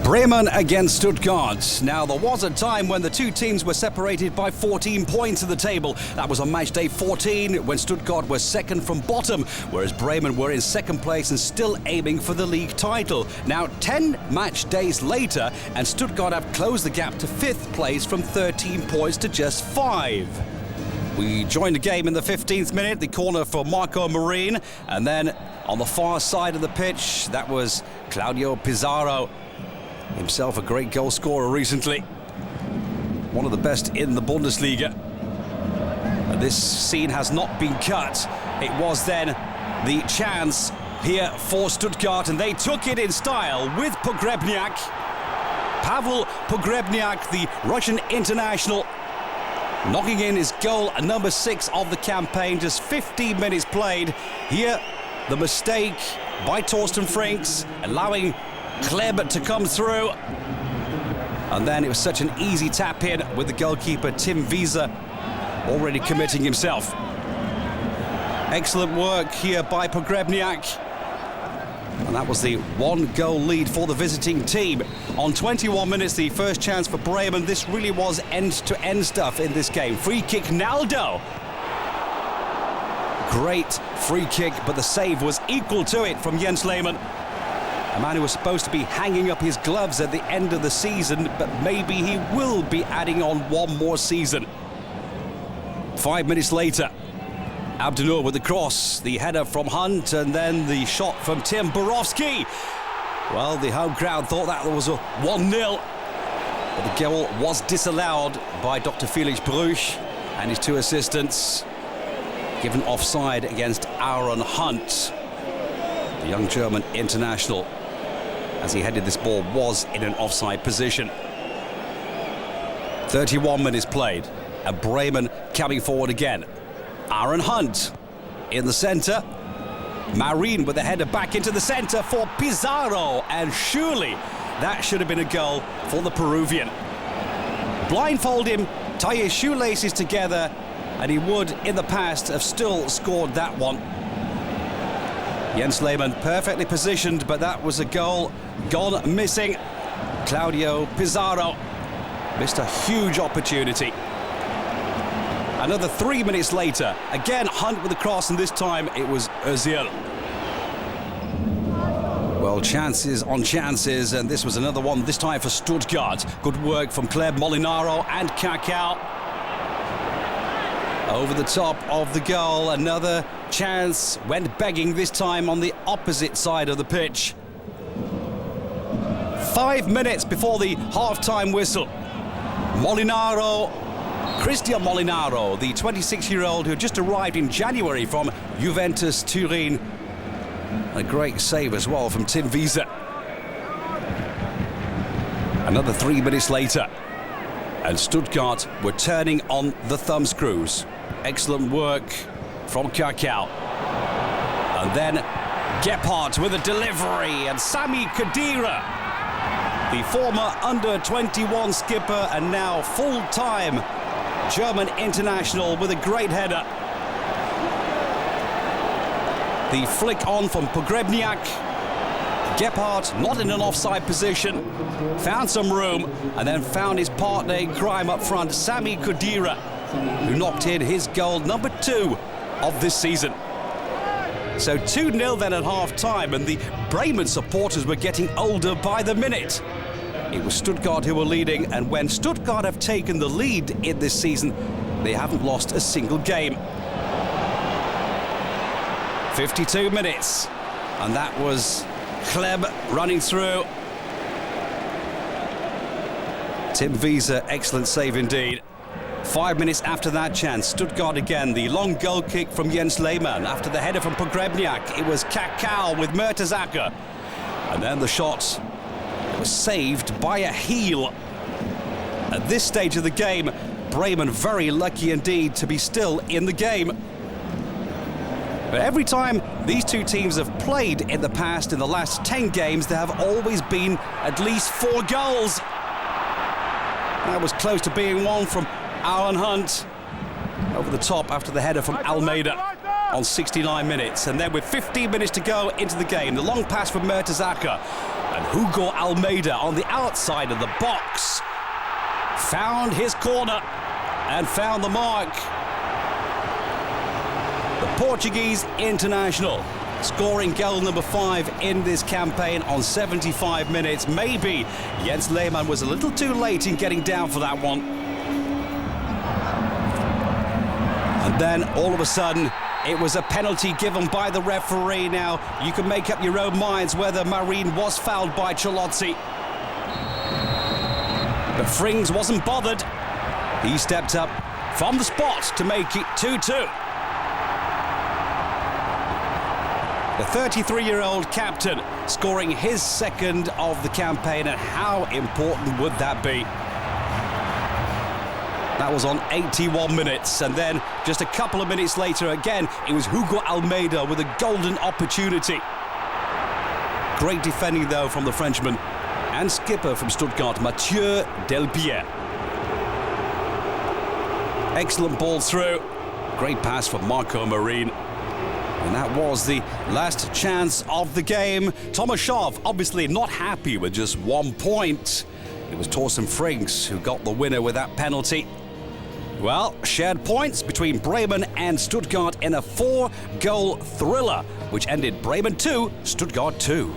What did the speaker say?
Bremen against Stuttgart. Now, there was a time when the two teams were separated by 14 points in the table. That was on match day 14, when Stuttgart was second from bottom, whereas Bremen were in second place and still aiming for the league title. Now, 10 match days later, and Stuttgart have closed the gap to fifth place from 13 points to just 5. We joined the game in the 15th minute, the corner for Marco Marin, and then on the far side of the pitch, that was Claudio Pizarro. Himself a great goal scorer recently. One of the best in the Bundesliga. And this scene has not been cut. It was then the chance here for Stuttgart, and they took it in style with Pogrebniak. Pavel Pogrebniak, the Russian international, knocking in his goal, number 6 of the campaign. Just 15 minutes played. Here, the mistake by Torsten Frings, allowing Kleb to come through. And then it was such an easy tap in with the goalkeeper Tim Wiese already committing himself. Excellent work here by Pogrebniak. And that was the 1-goal lead for the visiting team. On 21 minutes, the first chance for Bremen. This really was end-to-end stuff in this game. Free kick, Naldo. Great free kick, but the save was equal to it from Jens Lehmann. A man who was supposed to be hanging up his gloves at the end of the season, but maybe he will be adding on one more season. 5 minutes later, Abdenur with the cross, the header from Hunt, and then the shot from Tim Borowski. Well, the home crowd thought that was a 1-0, but the goal was disallowed by Dr. Felix Bruch and his 2 assistants, given offside against Aaron Hunt. The young German international, as he headed this ball, was in an offside position. 31 minutes played, and Bremen coming forward again. Aaron Hunt in the centre. Marin with the header back into the centre for Pizarro, and surely that should have been a goal for the Peruvian. Blindfold him, tie his shoelaces together, and he would, in the past, have still scored that one. Jens Lehmann perfectly positioned, but that was a goal gone missing. Claudio Pizarro missed a huge opportunity. Another 3 minutes later, again Hunt with the cross, and this time it was Özil. Well, chances on chances, and this was another one, this time for Stuttgart. Good work from Kleb, Molinaro and Kakao. Over the top of the goal, another chance went begging, this time on the opposite side of the pitch. 5 minutes before the half-time whistle. Cristian Molinaro, the 26-year-old who just arrived in January from Juventus Turin. A great save as well from Tim Wiese. Another 3 minutes later, and Stuttgart were turning on the thumbscrews. Excellent work from Kakao. And then Gebhardt with a delivery, and Sami Khedira, the former under-21 skipper and now full-time German international, with a great header. The flick on from Pogrebniak. Gebhardt not in an offside position, found some room, and then found his partner in crime up front, Sami Khedira, who knocked in his goal number 2 of this season. So 2-0 then at half-time, and the Bremen supporters were getting older by the minute. It was Stuttgart who were leading, and when Stuttgart have taken the lead in this season, they haven't lost a single game. 52 minutes, and that was Kleb running through. Tim Wiese, excellent save indeed. 5 minutes after that chance, Stuttgart again, the long goal kick from Jens Lehmann. After the header from Pogrebniak, it was Kakao with Mertesacker. And then the shot was saved by a heel. At this stage of the game, Bremen very lucky indeed to be still in the game. But every time these two teams have played in the past, in the last 10 games, there have always been at least 4 goals. That was close to being one from Aaron Hunt. Over the top after the header from Almeida on 69 minutes. And then with 15 minutes to go into the game, the long pass from Mertesacker. And Hugo Almeida on the outside of the box found his corner and found the mark. The Portuguese international scoring goal number 5 in this campaign on 75 minutes. Maybe Jens Lehmann was a little too late in getting down for that one. And then all of a sudden it was a penalty given by the referee. Now you can make up your own minds whether Marin was fouled by Chalozzi. But Frings wasn't bothered. He stepped up from the spot to make it 2-2. The 33-year-old captain scoring his second of the campaign, and how important would that be? That was on 81 minutes, and then just a couple of minutes later again, it was Hugo Almeida with a golden opportunity. Great defending though from the Frenchman and skipper from Stuttgart, Mathieu Delpierre. Excellent ball through. Great pass from Marco Marin. And that was the last chance of the game. Tomaszov obviously not happy with just 1 point. It was Thorsten Frings who got the winner with that penalty. Well, shared points between Bremen and Stuttgart in a 4-goal thriller, which ended Bremen 2, Stuttgart 2.